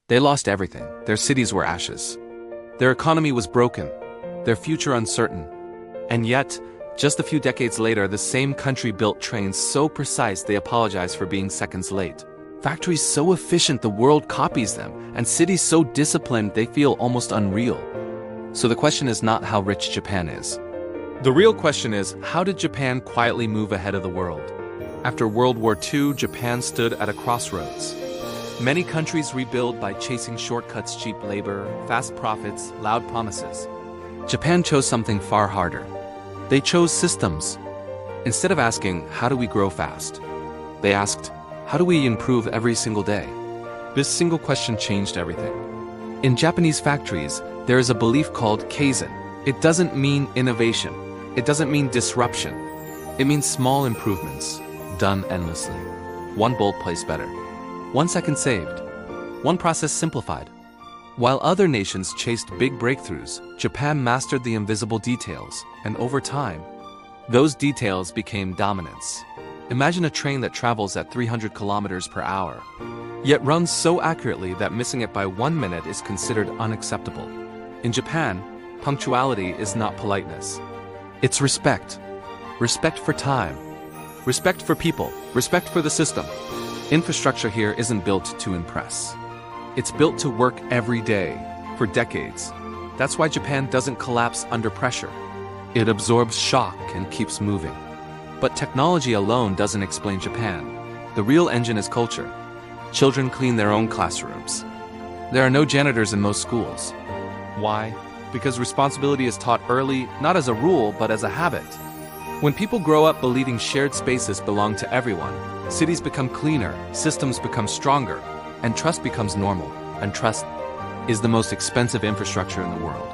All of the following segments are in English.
They lost everything. Their cities were ashes. Their economy was broken, their future uncertain. And yet, just a few decades later, the same country built trains so precise they apologize for being seconds late. Factories so efficient the world copies them, and cities so disciplined they feel almost unreal. So the question is not how rich Japan is. The real question is, how did Japan quietly move ahead of the world? After World War II, Japan stood at a crossroads. Many countries rebuild by chasing shortcuts, cheap labor, fast profits, loud promises. Japan chose something far harder. They chose systems. Instead of asking, how do we grow fast? They asked, how do we improve every single day? This single question changed everything. In Japanese factories, there is a belief called Kaizen. It doesn't mean innovation. It doesn't mean disruption. It means small improvements, done endlessly. One bolt placed better. 1 second saved. One process simplified. While other nations chased big breakthroughs, Japan mastered the invisible details, and over time, those details became dominance. Imagine a train that travels at 300 kilometers per hour, yet runs so accurately that missing it by 1 minute is considered unacceptable. In Japan, punctuality is not politeness. It's respect. Respect for time. Respect for people. Respect for the system. Infrastructure here isn't built to impress. It's built to work every day, for decades. That's why Japan doesn't collapse under pressure. It absorbs shock and keeps moving. But technology alone doesn't explain Japan. The real engine is culture. Children clean their own classrooms. There are no janitors in most schools. Why? Because responsibility is taught early, not as a rule, but as a habit. When people grow up believing shared spaces belong to everyone, cities become cleaner, systems become stronger, and trust becomes normal. And trust is the most expensive infrastructure in the world.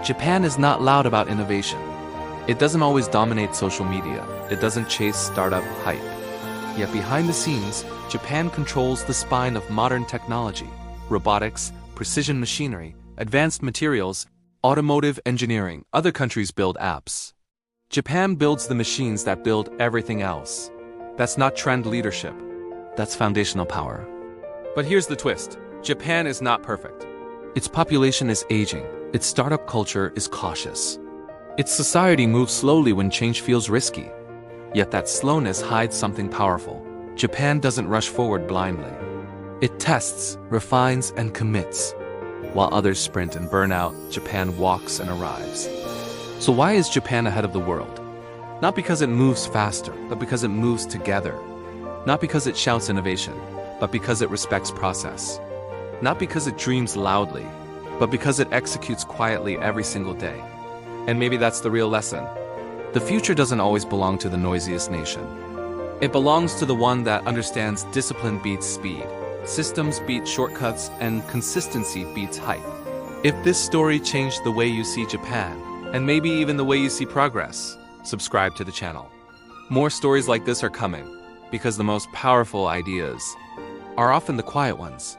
Japan is not loud about innovation. It doesn't always dominate social media. It doesn't chase startup hype. Yet behind the scenes, Japan controls the spine of modern technology: robotics, precision machinery, advanced materials, automotive engineering. Other countries build apps. Japan builds the machines that build everything else. That's not trend leadership. That's foundational power. But here's the twist. Japan is not perfect. Its population is aging. Its startup culture is cautious. Its society moves slowly when change feels risky. Yet that slowness hides something powerful. Japan doesn't rush forward blindly. It tests, refines, and commits. While others sprint and burn out, Japan walks and arrives. So why is Japan ahead of the world? Not because it moves faster, but because it moves together. Not because it shouts innovation, but because it respects process. Not because it dreams loudly, but because it executes quietly every single day. And maybe that's the real lesson. The future doesn't always belong to the noisiest nation. It belongs to the one that understands discipline beats speed, systems beat shortcuts, and consistency beats hype. If this story changed the way you see Japan, and maybe even the way you see progress, subscribe to the channel. More stories like this are coming, because the most powerful ideas are often the quiet ones.